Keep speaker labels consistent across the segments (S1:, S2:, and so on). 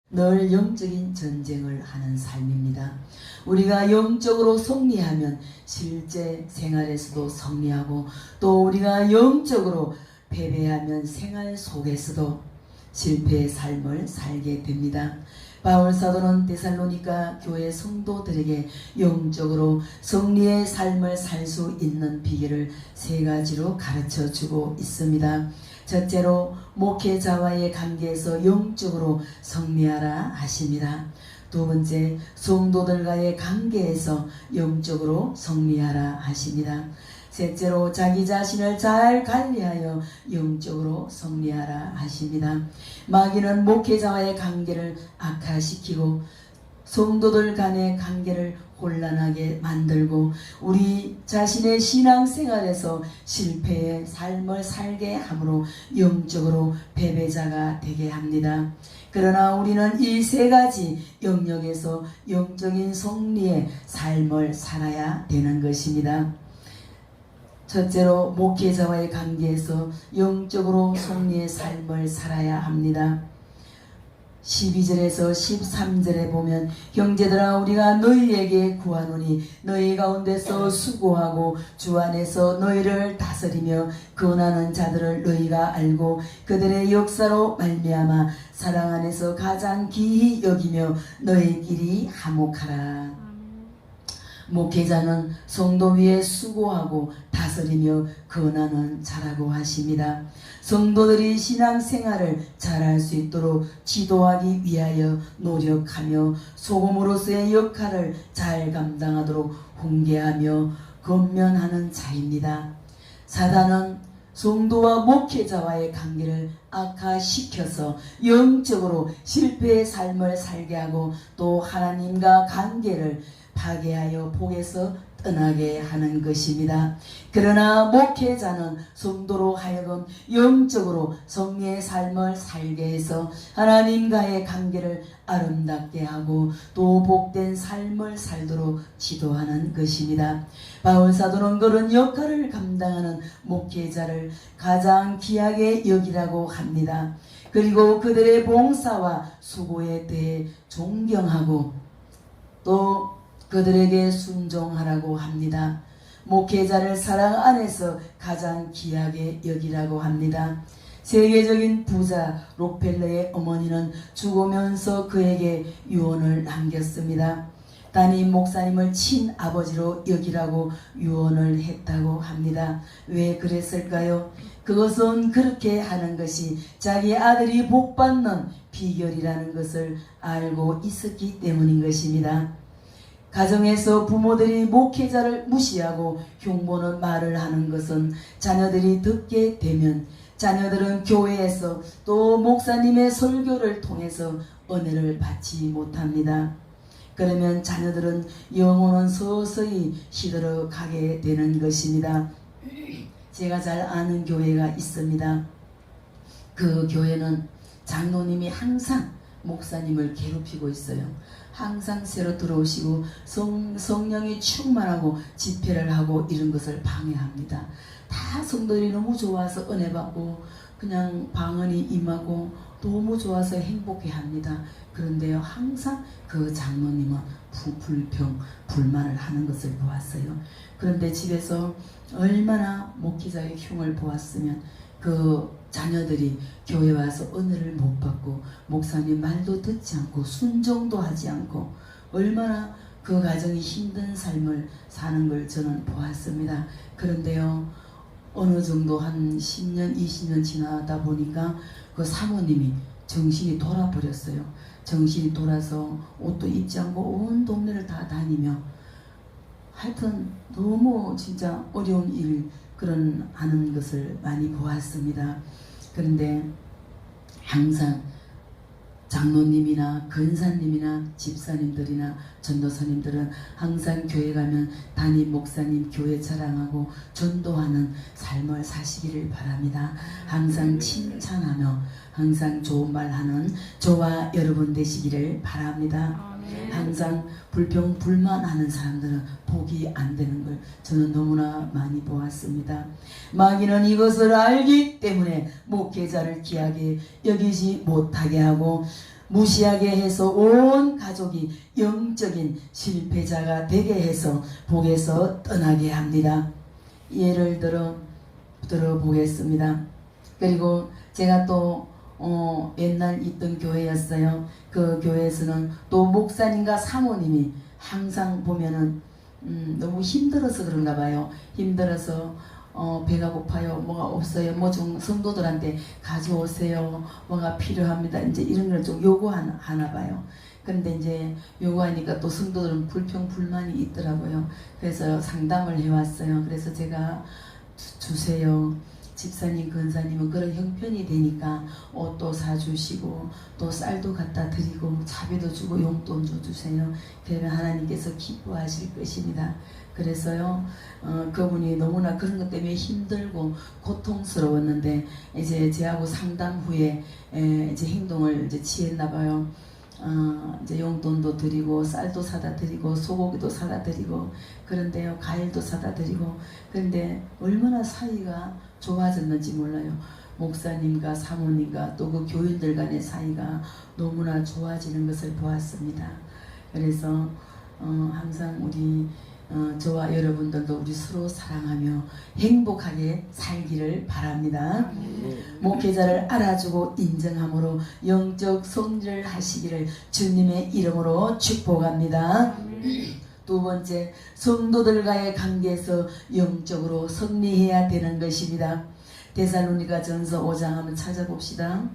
S1: 늘 영적인 전쟁을 하는 삶입니다. 우리가 영적으로 승리하면 실제 생활에서도 승리하고, 또 우리가 영적으로 패배하면 생활 속에서도 실패의 삶을 살게 됩니다. 바울 사도는 데살로니가 교회 성도들에게 영적으로 승리의 삶을 살 수 있는 비결을 세 가지로 가르쳐 주고 있습니다. 첫째로 목회자와의 관계에서 영적으로 승리하라 하십니다. 두 번째, 성도들과의 관계에서 영적으로 승리하라 하십니다. 셋째로 자기 자신을 잘 관리하여 영적으로 승리하라 하십니다. 마귀는 목회자와의 관계를 악화시키고 성도들 간의 관계를 혼란하게 만들고 우리 자신의 신앙생활에서 실패의 삶을 살게 함으로 영적으로 패배자가 되게 합니다. 그러나 우리는 이 세 가지 영역에서 영적인 승리의 삶을 살아야 되는 것입니다. 첫째로 목회자와의 관계에서 영적으로 승리의 삶을 살아야 합니다. 12절에서 13절에 보면, 형제들아 우리가 너희에게 구하노니 너희 가운데서 수고하고 주 안에서 너희를 다스리며 권하는 자들을 너희가 알고 그들의 역사로 말미암아 사랑 안에서 가장 귀히 여기며 너희끼리 화목하라. 목회자는 성도 위에 수고하고 다스리며 권하는 자라고 하십니다. 성도들이 신앙생활을 잘할 수 있도록 지도하기 위하여 노력하며 소금으로서의 역할을 잘 감당하도록 훈계하며 권면하는 자입니다. 사단은 성도와 목회자와의 관계를 악화시켜서 영적으로 실패의 삶을 살게 하고 또 하나님과 관계를 파괴하여 복에서 떠나게 하는 것입니다. 그러나 목회자는 성도로 하여금 영적으로 승리의 삶을 살게 해서 하나님과의 관계를 아름답게 하고 또 복된 삶을 살도록 지도하는 것입니다. 바울 사도는 그런 역할을 감당하는 목회자를 가장 귀하게 여기라고 합니다. 그리고 그들의 봉사와 수고에 대해 존경하고 또 그들에게 순종하라고 합니다. 목회자를 사랑 안에서 가장 귀하게 여기라고 합니다. 세계적인 부자 록펠러의 어머니는 죽으면서 그에게 유언을 남겼습니다. 담임 목사님을 친아버지로 여기라고 유언을 했다고 합니다. 왜 그랬을까요? 그것은 그렇게 하는 것이 자기 아들이 복받는 비결이라는 것을 알고 있었기 때문인 것입니다. 가정에서 부모들이 목회자를 무시하고 흉보는 말을 하는 것은 자녀들이 듣게 되면 자녀들은 교회에서 또 목사님의 설교를 통해서 은혜를 받지 못합니다. 그러면 자녀들은 영혼은 서서히 시들어 가게 되는 것입니다. 제가 잘 아는 교회가 있습니다. 그 교회는 장로님이 항상 목사님을 괴롭히고 있어요. 항상 새로 들어오시고 성령이 충만하고 집회를 하고 이런 것을 방해합니다. 다 성도들이 너무 좋아서 은혜 받고 그냥 방언이 임하고 너무 좋아서 행복해합니다. 그런데요, 항상 그 장로님은 불평, 불만을 하는 것을 보았어요. 그런데 집에서 얼마나 목회자의 흉을 보았으면 그 자녀들이 교회 와서 은혜를 못 받고 목사님 말도 듣지 않고 순종도 하지 않고 얼마나 그 가정이 힘든 삶을 사는 걸 저는 보았습니다. 그런데요, 어느 정도 한 10년, 20년 지나다 보니까 그 사모님이 정신이 돌아버렸어요. 정신이 돌아서 옷도 입지 않고 온 동네를 다 다니며 하여튼 너무 진짜 어려운 일 그런 하는 것을 많이 보았습니다. 그런데 항상 장로님이나 근사님이나 집사님들이나 전도사님들은 항상 교회 가면 담임 목사님 교회 자랑하고 전도하는 삶을 사시기를 바랍니다. 항상 칭찬하며 항상 좋은 말하는 저와 여러분 되시기를 바랍니다. 항상 불평 불만하는 사람들은 복이 안 되는 걸 저는 너무나 많이 보았습니다. 마귀는 이것을 알기 때문에 목회자를 귀하게 여기지 못하게 하고 무시하게 해서 온 가족이 영적인 실패자가 되게 해서 복에서 떠나게 합니다. 예를 들어보겠습니다. 그리고 제가 또 옛날 있던 교회였어요. 그 교회에서는 또 목사님과 사모님이 항상 보면은 너무 힘들어서 그런가 봐요. 힘들어서 배가 고파요. 뭐가 없어요. 뭐 좀 성도들한테 가져오세요. 뭐가 필요합니다. 이제 이런 걸 좀 요구하나 봐요. 근데 이제 요구하니까 또 성도들은 불평불만이 있더라고요. 그래서 상담을 해왔어요. 그래서 제가 주세요. 집사님, 근사님은 그런 형편이 되니까 옷도 사주시고 또 쌀도 갖다 드리고 자비도 주고 용돈도 주세요. 그러면 하나님께서 기뻐하실 것입니다. 그래서요, 그분이 너무나 그런 것 때문에 힘들고 고통스러웠는데 이제 제하고 상담 후에 이제 행동을 이제 취했나 봐요. 이제 용돈도 드리고 쌀도 사다 드리고 소고기도 사다 드리고 그런데요, 과일도 사다 드리고 그런데 얼마나 사이가 좋아졌는지 몰라요. 목사님과 사모님과 또 그 교인들 간의 사이가 너무나 좋아지는 것을 보았습니다. 그래서 항상 우리 저와 여러분들도 우리 서로 사랑하며 행복하게 살기를 바랍니다. 목회자를 알아주고 인정함으로 영적 성질을 하시기를 주님의 이름으로 축복합니다. 두 번째, 성도들과의 관계에서 영적으로 승리해야 되는 것입니다. 데살로니가전서 5장 한번 찾아봅시다.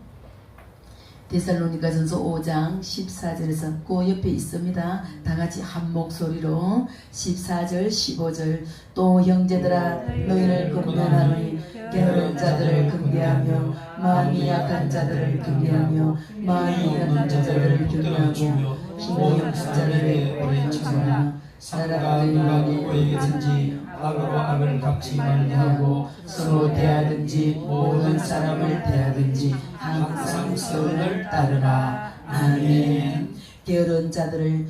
S1: 데살로니가전서 5장 14절에서 그 옆에 있습니다. 다같이 한 목소리로 14절 15절 또 형제들아 너희를 긍휼하노니 게으른 자들을 긍휼하며 마음이 약한 자들을 긍휼하며 마음이 약한 자들을 긍휼하고 힘이 없는 자들을 오래 주시나 사랑하는 간에 오해든지 악으로 악을 갚지 말고 서로 대하든지 모든 사람을 대하든지 항상 선을 따르라. 아멘. 게으른 자들을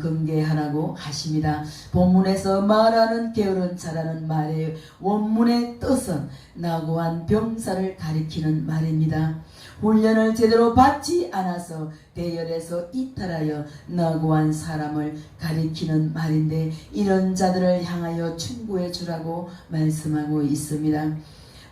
S1: 금계하라고 하십니다. 본문에서 말하는 게으른 자라는 말의 원문의 뜻은 나고한 병사를 가리키는 말입니다. 훈련을 제대로 받지 않아서 대열에서 이탈하여 나고한 사람을 가리키는 말인데 이런 자들을 향하여 충고해 주라고 말씀하고 있습니다.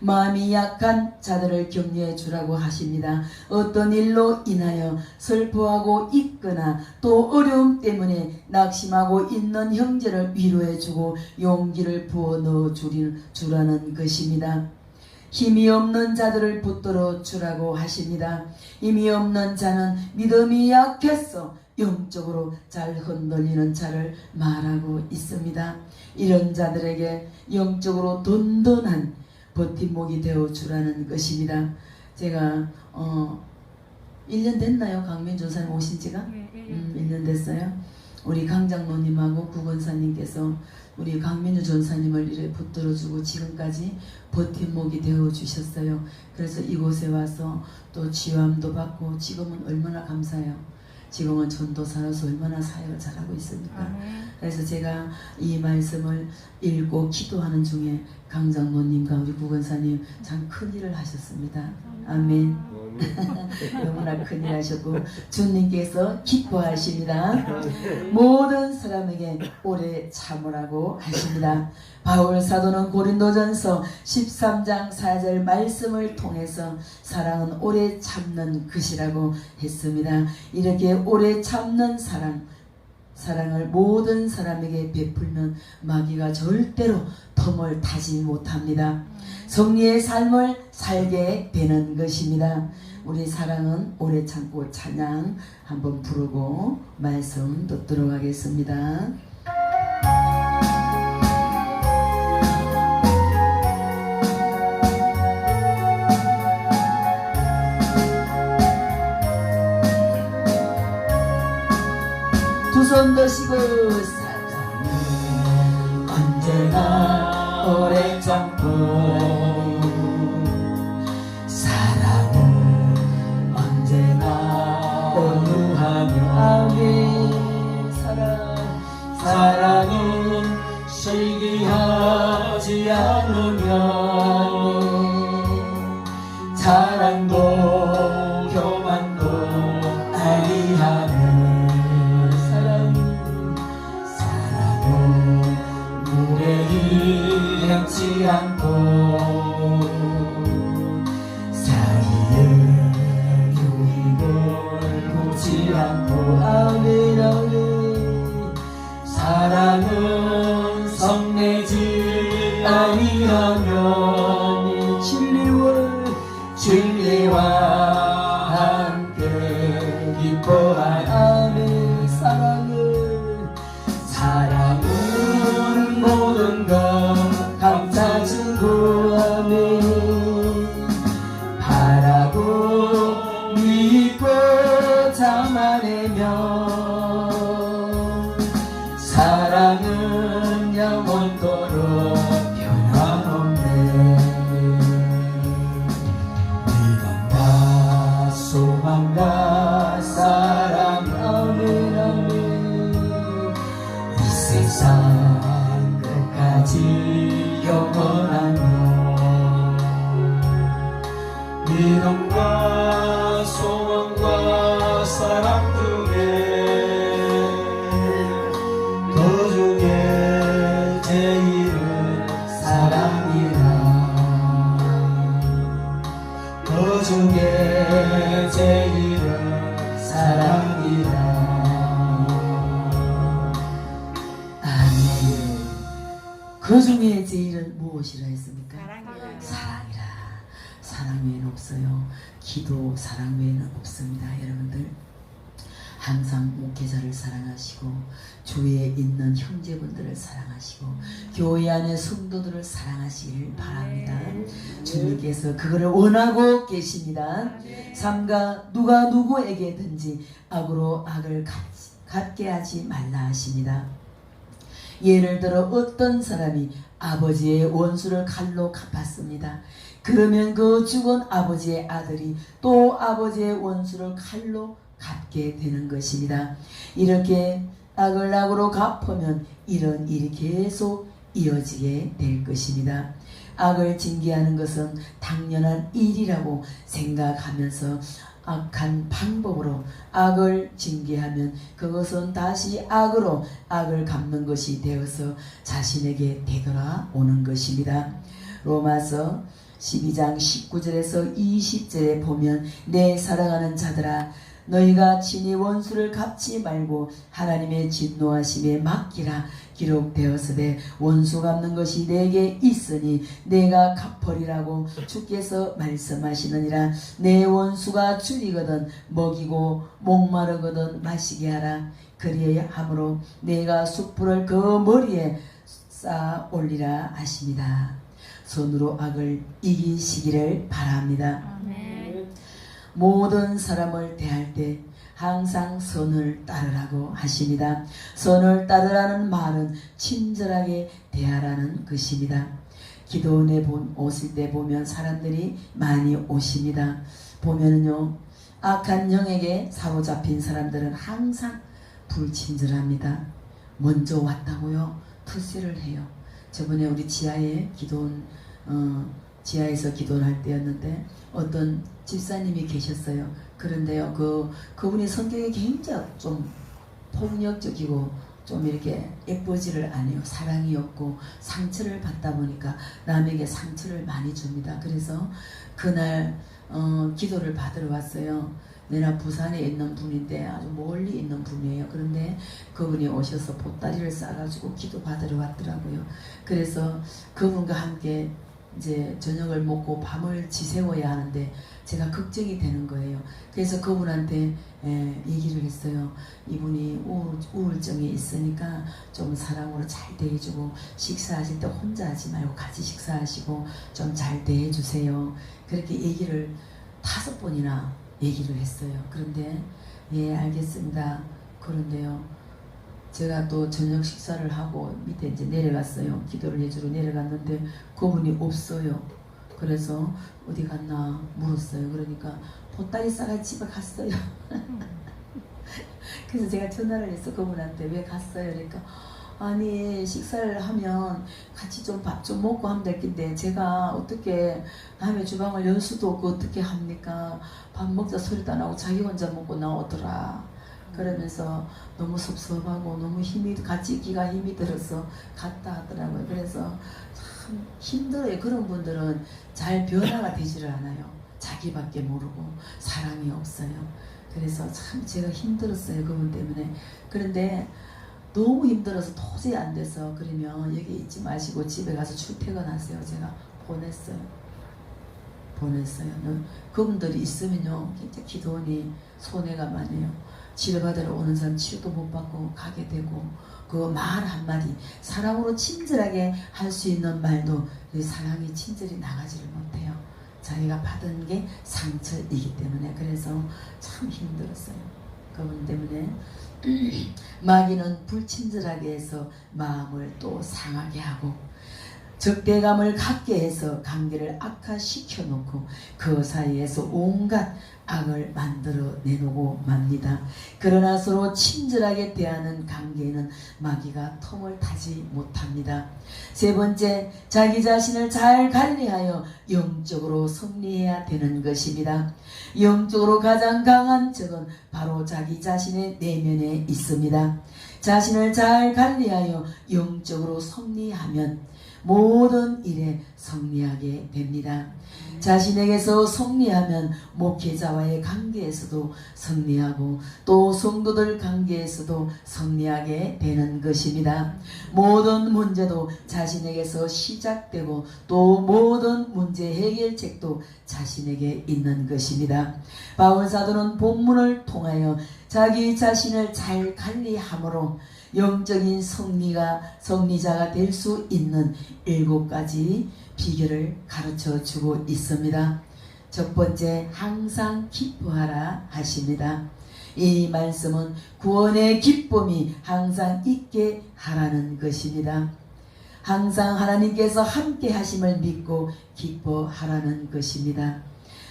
S1: 마음이 약한 자들을 격려해 주라고 하십니다. 어떤 일로 인하여 슬퍼하고 있거나 또 어려움 때문에 낙심하고 있는 형제를 위로해 주고 용기를 부어 넣어 주라는 것입니다. 힘이 없는 자들을 붙들어 주라고 하십니다. 힘이 없는 자는 믿음이 약해서 영적으로 잘 흔들리는 자를 말하고 있습니다. 이런 자들에게 영적으로 든든한 버팀목이 되어 주라는 것입니다. 제가 1년 됐나요? 강민준 사님 오신 지가? 1년 됐어요. 우리 강장로님하고 구건사님께서 우리 강민주 전사님을 이래 붙들어주고 지금까지 버팀목이 되어 주셨어요. 그래서 이곳에 와서 또 지원도 받고 지금은 얼마나 감사해요. 지금은 전도사로서 얼마나 사역을 잘하고 있습니까? 그래서 제가 이 말씀을 읽고 기도하는 중에 강장로님과 우리 구건사님 참 큰일을 하셨습니다. 아멘. 너무나 큰일 하셨고 주님께서 기뻐하십니다. 모든 사람에게 오래 참으라고 하십니다. 바울 사도는 고린도전서 13장 4절 말씀을 통해서 사랑은 오래 참는 것이라고 했습니다. 이렇게 오래 참는 사랑을 모든 사람에게 베풀면 마귀가 절대로 텀을 타지 못합니다. 승리의 삶을 살게 되는 것입니다. 우리 사랑은 오래 참고 찬양 한번 부르고 말씀 듣도록 하겠습니다. 두 손 드시고 사랑은 언제나 오래 참고
S2: 사랑은 시기하지 않으면 자랑도 교만도 아니하는 사랑은 무례히 양치 않고 사이에 교육을 굽지 않고 아멘 아멘 사랑은 성내지 아니하면 진리와 함께 기뻐할 아멘 사랑은 모든 것 감싸주고 아멘 바라고 믿고 참아내며 사랑은 영원토록 변함없네 믿음과 소망과 사랑 아멘 아멘 이 세상 끝까지 영원하며 믿음과 소망과 사랑 중에 그 중에 제일은 사랑이라 그 중에 제일은 사랑이라
S1: 아멘. 그 중에 제일은 무엇이라 했습니까? 사랑이라. 사랑 외에는 없어요. 기도 사랑 외에는 없습니다. 여러분들 항상 목회자를 사랑하시고 주위에 있는 형제분들을 사랑하시고 교회 안의 성도들을 사랑하시길 바랍니다. 주님께서 그거를 원하고 계십니다. 삼가 누가 누구에게든지 악으로 악을 갚게 하지 말라 하십니다. 예를 들어 어떤 사람이 아버지의 원수를 칼로 갚았습니다. 그러면 그 죽은 아버지의 아들이 또 아버지의 원수를 칼로 갚게 되는 것입니다. 이렇게 악을 악으로 갚으면 이런 일이 계속 이어지게 될 것입니다. 악을 징계하는 것은 당연한 일이라고 생각하면서 악한 방법으로 악을 징계하면 그것은 다시 악으로 악을 갚는 것이 되어서 자신에게 되돌아오는 것입니다. 로마서 12장 19절에서 20절에 보면 내 사랑하는 자들아 너희가 친히 원수를 갚지 말고 하나님의 진노하심에 맡기라 기록되었으되 원수 갚는 것이 내게 있으니 내가 갚으리라고 주께서 말씀하시느니라. 내 원수가 줄이거든 먹이고 목마르거든 마시게 하라. 그리함으로 내가 숯불을 그 머리에 쌓아 올리라 하십니다. 손으로 악을 이기시기를 바랍니다. 모든 사람을 대할 때 항상 선을 따르라고 하십니다. 선을 따르라는 말은 친절하게 대하라는 것입니다. 기도원에 오실 때 보면 사람들이 많이 오십니다. 보면은요 악한 영에게 사로잡힌 사람들은 항상 불친절합니다. 먼저 왔다고요 투세를 해요. 저번에 우리 지하에 기도원 지하에서 기도를 할 때였는데 어떤 집사님이 계셨어요. 그런데요 그분이 성격이 굉장히 좀 폭력적이고 좀 이렇게 예쁘지를 않아요. 사랑이 없고 상처를 받다 보니까 남에게 상처를 많이 줍니다. 그래서 그날 기도를 받으러 왔어요. 내가 부산에 있는 분인데 아주 멀리 있는 분이에요. 그런데 그분이 오셔서 보따리를 싸가지고 기도 받으러 왔더라고요. 그래서 그분과 함께 이제 저녁을 먹고 밤을 지새워야 하는데 제가 걱정이 되는 거예요. 그래서 그분한테 얘기를 했어요. 이분이 우울증이 있으니까 좀 사랑으로 잘 대해주고 식사하실 때 혼자 하지 말고 같이 식사하시고 좀 잘 대해주세요. 그렇게 얘기를 5번이나 얘기를 했어요. 그런데 예 알겠습니다. 그런데요 제가 또 저녁 식사를 하고 밑에 이제 내려갔어요. 기도를 해주러 내려갔는데 그분이 없어요. 그래서 어디 갔나 물었어요. 그러니까 보따리 싸가 집에 갔어요. 그래서 제가 전화를 해서 그분한테 왜 갔어요? 그러니까 아니 식사를 하면 같이 좀 밥 좀 먹고 하면 될 텐데 제가 어떻게 남의 주방을 열 수도 없고 어떻게 합니까? 밥 먹자 소리도 안 하고 자기 혼자 먹고 나오더라. 그러면서 너무 섭섭하고 너무 같이 있기가 힘이 들어서 갔다 하더라고요. 그래서 참 힘들어요. 그런 분들은 잘 변화가 되지를 않아요. 자기밖에 모르고 사랑이 없어요. 그래서 참 제가 힘들었어요. 그분 때문에. 그런데 너무 힘들어서 도저히 안 돼서 그러면 여기 있지 마시고 집에 가서 출퇴근하세요. 제가 보냈어요. 그분들이 있으면요 진짜 기도원이 손해가 많아요. 치료받으러 오는 사람 치료도 못 받고 가게 되고 그 말 한마디 사랑으로 친절하게 할 수 있는 말도 그 사랑이 친절히 나가지를 못해요. 자기가 받은 게 상처이기 때문에. 그래서 참 힘들었어요. 그분 때문에. 마귀는 불친절하게 해서 마음을 또 상하게 하고 적대감을 갖게 해서 관계를 악화시켜 놓고 그 사이에서 온갖 악을 만들어 내놓고 맙니다. 그러나 서로 친절하게 대하는 관계에는 마귀가 텀을 타지 못합니다. 세 번째, 자기 자신을 잘 관리하여 영적으로 승리해야 되는 것입니다. 영적으로 가장 강한 적은 바로 자기 자신의 내면에 있습니다. 자신을 잘 관리하여 영적으로 승리하면 모든 일에 승리하게 됩니다. 자신에게서 승리하면 목회자와의 관계에서도 승리하고 또 성도들 관계에서도 승리하게 되는 것입니다. 모든 문제도 자신에게서 시작되고 또 모든 문제 해결책도 자신에게 있는 것입니다. 바울 사도는 본문을 통하여 자기 자신을 잘 관리함으로 영적인 승리자가 될 수 있는 7가지 비결을 가르쳐 주고 있습니다. 첫 번째, 항상 기뻐하라 하십니다. 이 말씀은 구원의 기쁨이 항상 있게 하라는 것입니다. 항상 하나님께서 함께 하심을 믿고 기뻐하라는 것입니다.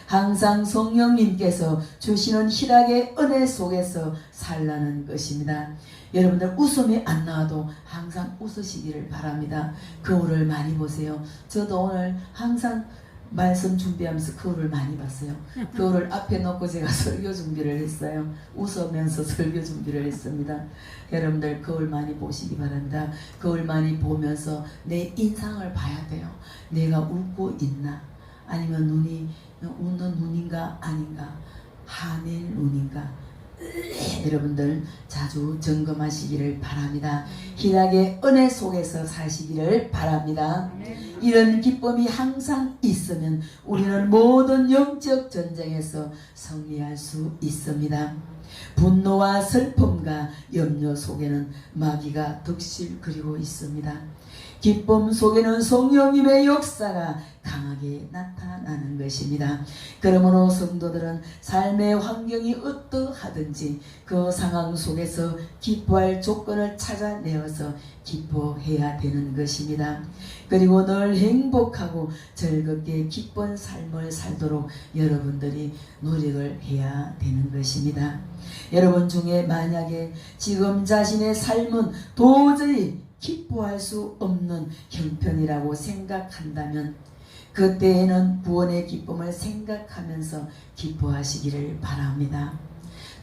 S1: 항상 성령님께서 주시는 희락의 은혜 속에서 살라는 것입니다. 여러분들 웃음이 안 나와도 항상 웃으시기를 바랍니다. 거울을 많이 보세요. 저도 오늘 항상 말씀 준비하면서 거울을 많이 봤어요. 거울을 앞에 놓고 제가 설교 준비를 했어요. 웃으면서 설교 준비를 했습니다. 여러분들 거울 많이 보시기 바랍니다. 거울 많이 보면서 내 인상을 봐야 돼요. 내가 웃고 있나? 아니면 눈이 웃는 눈인가 아닌가? 화낼 눈인가? 여러분들 자주 점검하시기를 바랍니다. 희락의 은혜 속에서 사시기를 바랍니다. 이런 기쁨이 항상 있으면 우리는 모든 영적 전쟁에서 승리할 수 있습니다. 분노와 슬픔과 염려 속에는 마귀가 득실 그리고 있습니다. 기쁨 속에는 성령님의 역사가 강하게 나타나는 것입니다. 그러므로 성도들은 삶의 환경이 어떠하든지 그 상황 속에서 기뻐할 조건을 찾아내어서 기뻐해야 되는 것입니다. 그리고 늘 행복하고 즐겁게 기쁜 삶을 살도록 여러분들이 노력을 해야 되는 것입니다. 여러분 중에 만약에 지금 자신의 삶은 도저히 기뻐할 수 없는 형편이라고 생각한다면 그때에는 구원의 기쁨을 생각하면서 기뻐하시기를 바랍니다.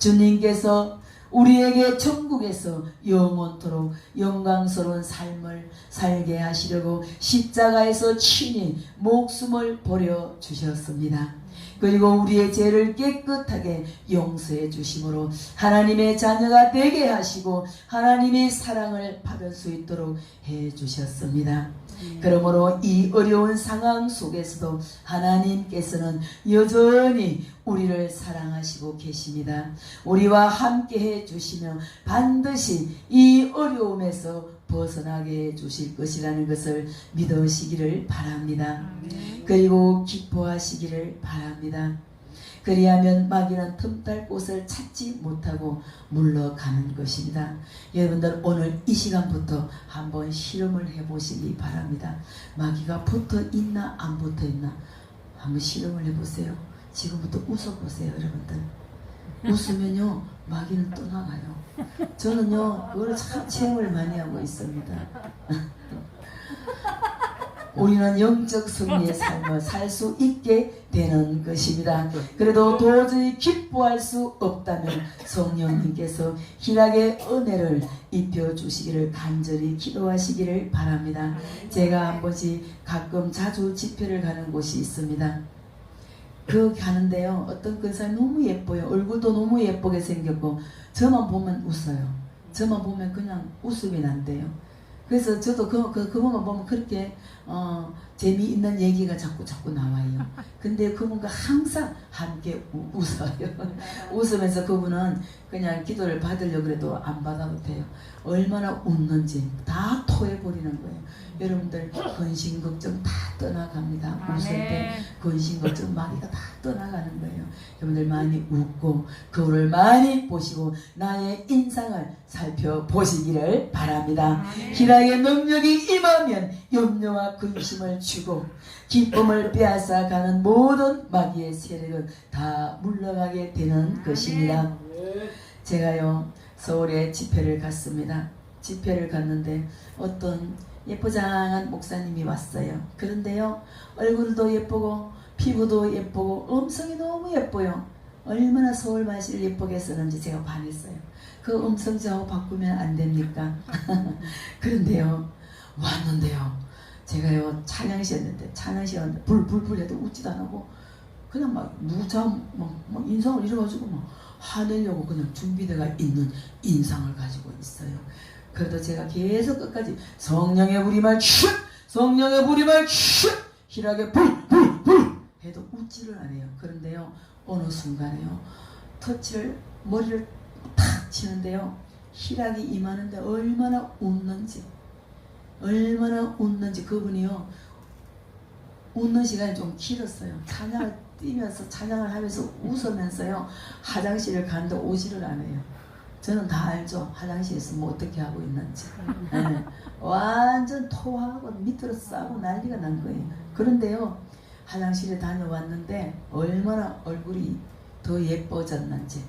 S1: 주님께서 우리에게 천국에서 영원토록 영광스러운 삶을 살게 하시려고 십자가에서 친히 목숨을 버려 주셨습니다. 그리고 우리의 죄를 깨끗하게 용서해 주심으로 하나님의 자녀가 되게 하시고 하나님의 사랑을 받을 수 있도록 해 주셨습니다. 그러므로 이 어려운 상황 속에서도 하나님께서는 여전히 우리를 사랑하시고 계십니다. 우리와 함께 해 주시며 반드시 이 어려움에서 벗어나게 해 주실 것이라는 것을 믿으시기를 바랍니다. 그리고 기뻐하시기를 바랍니다. 그리하면 마귀는 틈탈 곳을 찾지 못하고 물러가는 것입니다. 여러분들 오늘 이 시간부터 한번 실험을 해보시기 바랍니다. 마귀가 붙어 있나 안 붙어 있나 한번 실험을 해보세요. 지금부터 웃어보세요. 여러분들 웃으면요 마귀는 떠나가요. 저는요 그걸 참 체험을 많이 하고 있습니다. 우리는 영적 승리의 삶을 살 수 있게 되는 것입니다. 그래도 도저히 기뻐할 수 없다면 성령님께서 희락의 은혜를 입혀주시기를 간절히 기도하시기를 바랍니다. 제가 한 번씩 가끔 자주 집회를 가는 곳이 있습니다. 그 가는데요, 어떤 근사님이 너무 예뻐요. 얼굴도 너무 예쁘게 생겼고 저만 보면 웃어요. 저만 보면 그냥 웃음이 난대요. 그래서 저도 그분만 보면 그렇게 재미있는 얘기가 자꾸 나와요. 근데 그분과 항상 함께 웃어요. 웃으면서 그분은 그냥 기도를 받으려고 해도 안 받아도 돼요. 얼마나 웃는지 다 토해버리는 거예요. 여러분들 근심 걱정 다 떠나갑니다. 웃을 때 근심 걱정 마귀가 다 떠나가는 거예요. 여러분들 많이 웃고 거울을 많이 보시고 나의 인상을 살펴보시기를 바랍니다. 희락의 능력이 임하면 염려와 근심을 주고 기쁨을 빼앗아가는 모든 마귀의 세력은 다 물러가게 되는 것입니다. 제가요 서울에 집회를 갔습니다. 집회를 갔는데 어떤 예쁘장한 목사님이 왔어요. 그런데요 얼굴도 예쁘고 피부도 예쁘고 음성이 너무 예뻐요. 얼마나 서울 말씨를 예쁘게 쓰는지 제가 반했어요. 그 음성 저하고 바꾸면 안 됩니까? 그런데요 왔는데요 제가요 찬양시였는데 불 해도 웃지도 안 하고 그냥 막 무참 막 인상을 이래가지고 막 화내려고 그냥 준비되어 있는 인상을 가지고 있어요. 그래도 제가 계속 끝까지 성령의 부림을 슉 성령의 부림을 슉 희락의 불 해도 웃지를 않아요. 그런데요 어느 순간에요 터치를 머리를 탁 치는데요 희락이 임하는데 얼마나 웃는지 그분이요 웃는 시간이 좀 길었어요. 찬양을 뛰면서 찬양을 하면서 웃으면서요 화장실을 가는데 오지를 않아요. 저는 다 알죠. 화장실에서 뭐 어떻게 하고 있는지. 네. 완전 토하고 밑으로 싸고 난리가 난 거예요. 그런데요 화장실에 다녀왔는데 얼마나 얼굴이 더 예뻐졌는지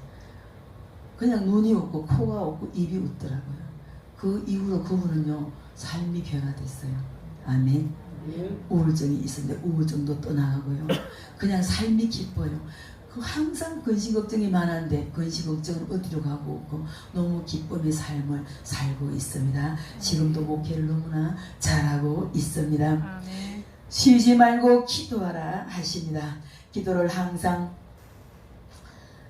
S1: 그냥 눈이 웃고 코가 웃고 입이 웃더라고요. 그 이후로 그분은요 삶이 변화됐어요. 아멘. 우울증이 있었는데 우울증도 떠나가고요. 그냥 삶이 기뻐요. 항상 근심 걱정이 많았는데 근심 걱정은 어디로 가고 없고 너무 기쁨의 삶을 살고 있습니다. 지금도 목회를 너무나 잘하고 있습니다. 쉬지 말고 기도하라 하십니다. 기도를 항상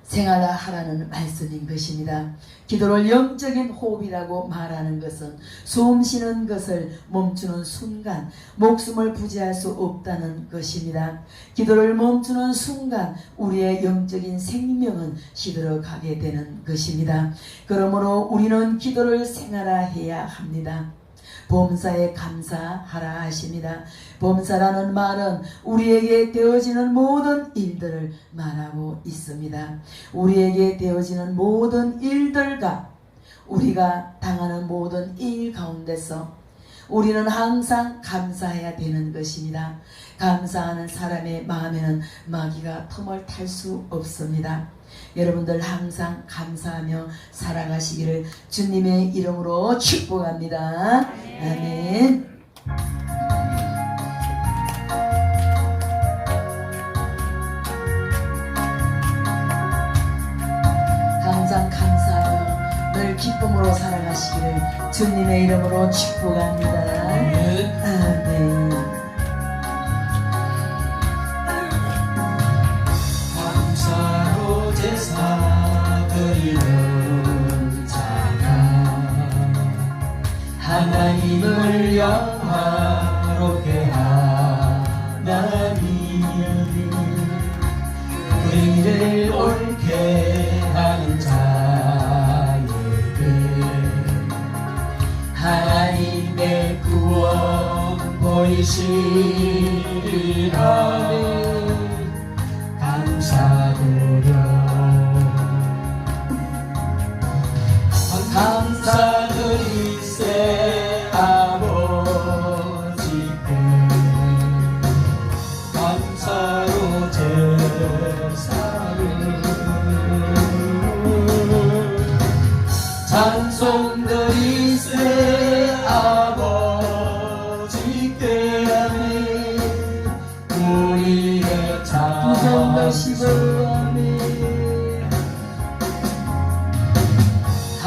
S1: 생활하라는 말씀인 것입니다. 기도를 영적인 호흡이라고 말하는 것은 숨 쉬는 것을 멈추는 순간 목숨을 부지할 수 없다는 것입니다. 기도를 멈추는 순간 우리의 영적인 생명은 시들어가게 되는 것입니다. 그러므로 우리는 기도를 생활해야 합니다. 범사에 감사하라 하십니다. 범사라는 말은 우리에게 되어지는 모든 일들을 말하고 있습니다. 우리에게 되어지는 모든 일들과 우리가 당하는 모든 일 가운데서 우리는 항상 감사해야 되는 것입니다. 감사하는 사람의 마음에는 마귀가 틈을 탈 수 없습니다. 여러분들 항상 감사하며 살아가시기를 주님의 이름으로 축복합니다. 아멘. 항상 감사하며 늘 기쁨으로 살아가시기를 주님의 이름으로 축복합니다. 아멘.
S2: 감사로 제사 드리는 자가 하나님을 영화롭게 하나니 그 일을 옳게 하는 자에게 하나님의 구원 보이시리라. 감사드리세 아버지께 감사로 제사를 찬송드리세 아버지께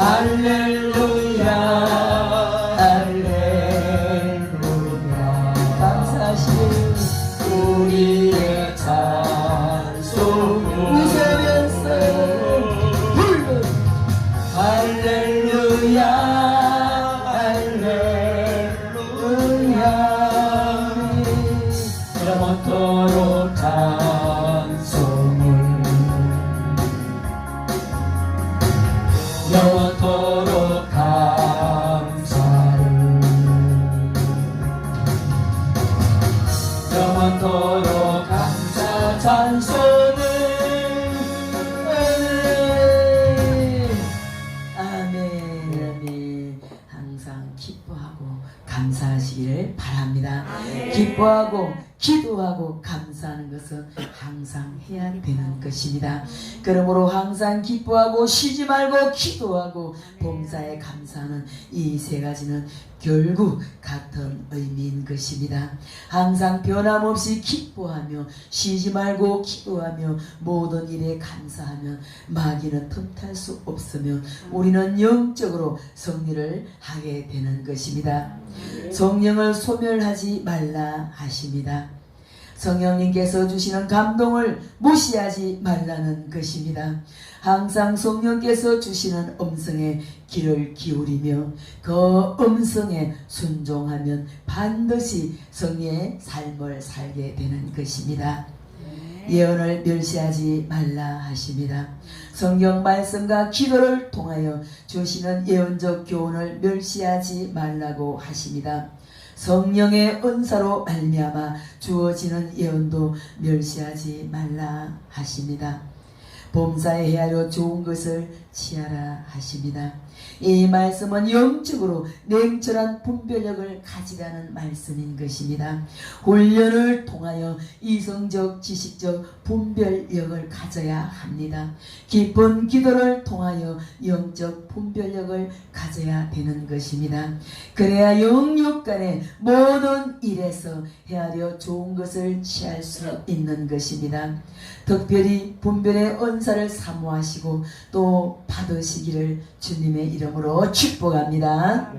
S2: 할렐루야 할렐루야
S1: 감사하시오.
S2: 우리의 찬송을
S1: 웃으면서 불러
S2: 할렐루야 할렐루야 영원토록 찬송을 영원토록 감사를 영원토록 감사 찬송을
S1: 아멘. 아멘. 항상 기뻐하고 감사하시기를 바랍니다. 기뻐하고 기도하고 감사하는 것은 항상 해야 되는 것입니다. 그러므로 항상 기뻐하고 쉬지 말고 기도하고 봉사에 감사하는 이 세 가지는 결국 같은 의미인 것입니다. 항상 변함없이 기뻐하며 쉬지 말고 기도하며 모든 일에 감사하며 마귀는 틈탈 수 없으며 우리는 영적으로 승리를 하게 되는 것입니다. 성령을 소멸하지 말라 하십니다. 성령님께서 주시는 감동을 무시하지 말라는 것입니다. 항상 성령께서 주시는 음성에 귀를 기울이며 그 음성에 순종하면 반드시 승리의 삶을 살게 되는 것입니다. 예언을 멸시하지 말라 하십니다. 성경 말씀과 기도를 통하여 주시는 예언적 교훈을 멸시하지 말라고 하십니다. 성령의 은사로 말미암아 주어지는 예언도 멸시하지 말라 하십니다. 범사에 헤아려 좋은 것을 취하라 하십니다. 이 말씀은 영적으로 냉철한 분별력을 가지라는 말씀인 것입니다. 훈련을 통하여 이성적 지식적 분별력을 가져야 합니다. 깊은 기도를 통하여 영적 분별력을 가져야 되는 것입니다. 그래야 영육 간의 모든 일에서 헤아려 좋은 것을 취할 수 있는 것입니다. 특별히 분별의 은사를 사모하시고 또 받으시기를 주님의 이름으로 축복합니다.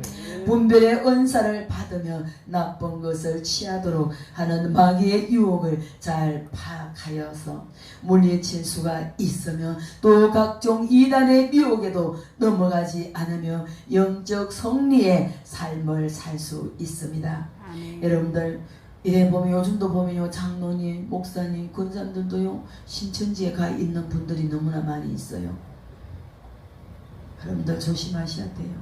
S1: 분별의 은사를 받으며 나쁜 것을 취하도록 하는 마귀의 유혹을 잘 파악하여서 물리칠 수가 있으며 또 각종 이단의 유혹에도 넘어가지 않으며 영적 승리의 삶을 살 수 있습니다. 여러분들 이래 보면 요즘도 보면요 장로님, 목사님, 권사님들도요 신천지에 가 있는 분들이 너무나 많이 있어요. 여러분들 조심하셔야 돼요.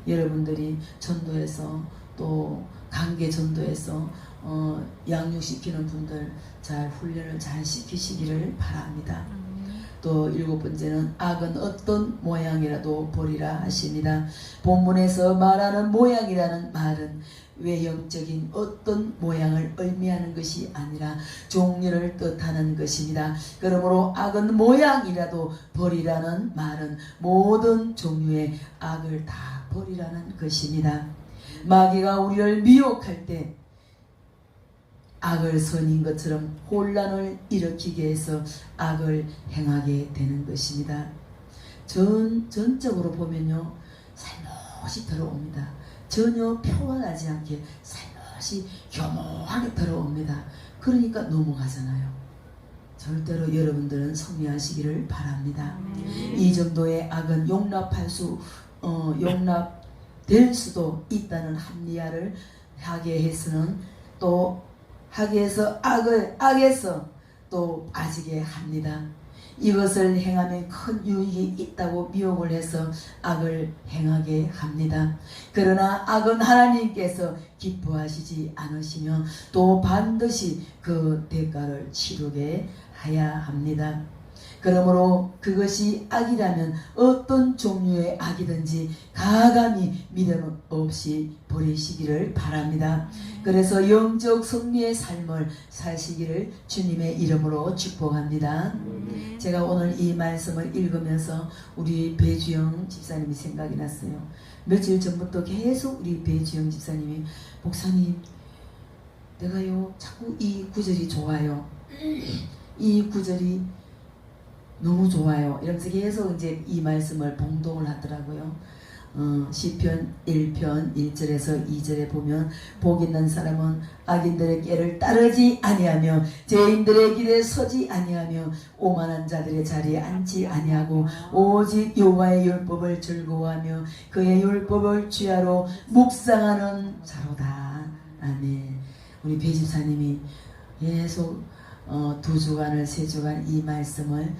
S1: 여러분들이 전도해서 또 관계 전도해서 양육시키는 분들 잘 훈련을 잘 시키시기를 바랍니다. 또 7번째는 악은 어떤 모양이라도 보리라 하십니다. 본문에서 말하는 모양이라는 말은 외형적인 어떤 모양을 의미하는 것이 아니라 종류를 뜻하는 것입니다. 그러므로 악은 모양이라도 버리라는 말은 모든 종류의 악을 다 버리라는 것입니다. 마귀가 우리를 미혹할 때 악을 선인 것처럼 혼란을 일으키게 해서 악을 행하게 되는 것입니다. 전적으로 보면요 살못이 들어옵니다. 전혀 평안하지 않게 살며시 교묘하게 들어옵니다. 그러니까 넘어가잖아요. 절대로 여러분들은 성리하시기를 바랍니다. 이 정도의 악은 용납될 수도 있다는 합리화를 하게 해서는 또 하게 해서 악에서 또 빠지게 합니다. 이것을 행하면 큰 유익이 있다고 미혹을 해서 악을 행하게 합니다. 그러나 악은 하나님께서 기뻐하시지 않으시며 또 반드시 그 대가를 치르게 해야 합니다. 그러므로 그것이 악이라면 어떤 종류의 악이든지 가감히 미련 없이 버리시기를 바랍니다. 그래서 영적 승리의 삶을 사시기를 주님의 이름으로 축복합니다. 제가 오늘 이 말씀을 읽으면서 우리 배주영 집사님이 생각이 났어요. 며칠 전부터 계속 우리 배주영 집사님이 목사님 내가요 자꾸 이 구절이 좋아요. 이 구절이 너무 좋아요. 이러면서 계속 이제 이 말씀을 봉독을 하더라고요. 시편 1편 1절에서 2절에 보면 복 있는 사람은 악인들의 꾀를 따르지 아니하며 죄인들의 길에 서지 아니하며 오만한 자들의 자리에 앉지 아니하고 오직 여호와의 율법을 즐거워하며 그의 율법을 주야로 묵상하는 자로다. 아멘. 우리 배집사님이 계속 2주간을 3주간 이 말씀을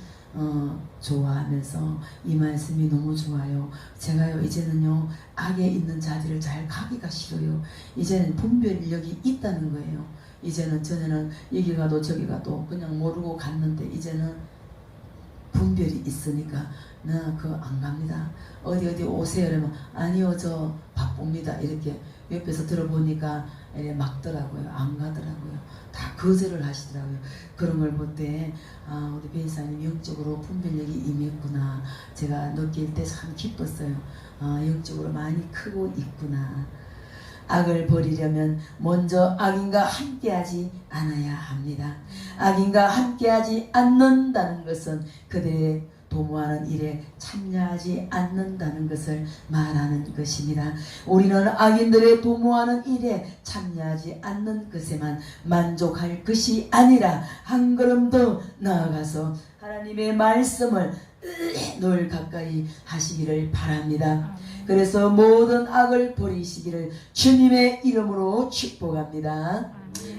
S1: 좋아하면서 이 말씀이 너무 좋아요. 제가요 이제는요 악에 있는 자들을 잘 가기가 싫어요. 이제는 분별력이 있다는 거예요. 이제는 전에는 여기 가도 저기 가도 그냥 모르고 갔는데 이제는 분별이 있으니까 나 그거 안 갑니다. 어디 오세요 이러면 아니요 저 바쁩니다 이렇게 옆에서 들어보니까 막더라고요. 안 가더라고요. 다 거절을 하시더라고요. 그런 걸 볼 때 우리 배이사님 영적으로 분별력이 임했구나 제가 느낄 때 참 기뻤어요. 영적으로 많이 크고 있구나. 악을 버리려면 먼저 악인과 함께하지 않아야 합니다. 악인과 함께하지 않는다는 것은 그들의 도모하는 일에 참여하지 않는다는 것을 말하는 것입니다. 우리는 악인들의 도모하는 일에 참여하지 않는 것에만 만족할 것이 아니라 한 걸음 더 나아가서 하나님의 말씀을 늘 가까이 하시기를 바랍니다. 그래서 모든 악을 버리시기를 주님의 이름으로 축복합니다.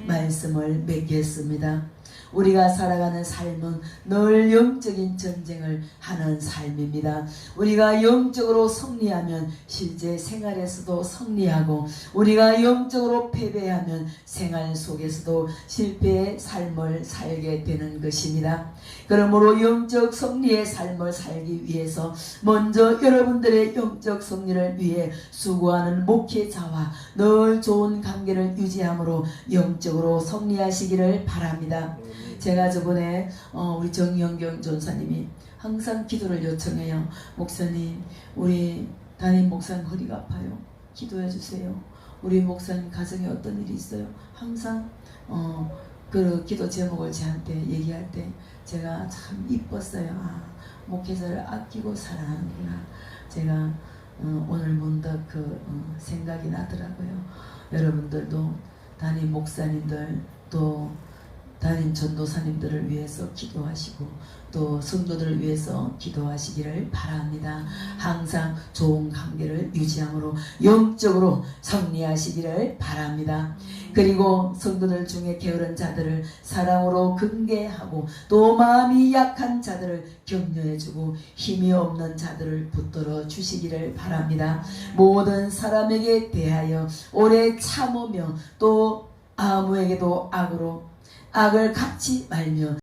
S1: 말씀을 맺겠습니다. 우리가 살아가는 삶은 늘 영적인 전쟁을 하는 삶입니다. 우리가 영적으로 승리하면 실제 생활에서도 승리하고 우리가 영적으로 패배하면 생활 속에서도 실패의 삶을 살게 되는 것입니다. 그러므로 영적 승리의 삶을 살기 위해서 먼저 여러분들의 영적 승리를 위해 수고하는 목회자와 늘 좋은 관계를 유지함으로 영적으로 승리하시기를 바랍니다. 제가 저번에 우리 정영경 전사님이 항상 기도를 요청해요. 목사님 우리 담임 목사님 허리가 아파요. 기도해 주세요. 우리 목사님 가정에 어떤 일이 있어요. 항상 그 기도 제목을 저한테 얘기할 때 제가 참 이뻤어요. 목회자를 아끼고 사랑하는구나. 제가 오늘 문득 생각이 나더라고요. 여러분들도 담임 목사님들 또 담임 전도사님들을 위해서 기도하시고 또 성도들을 위해서 기도하시기를 바랍니다. 항상 좋은 관계를 유지함으로 영적으로 승리하시기를 바랍니다. 그리고 성도들 중에 게으른 자들을 사랑으로 긍휼하고 또 마음이 약한 자들을 격려해주고 힘이 없는 자들을 붙들어 주시기를 바랍니다. 모든 사람에게 대하여 오래 참으며 또 아무에게도 악을 갚지 말며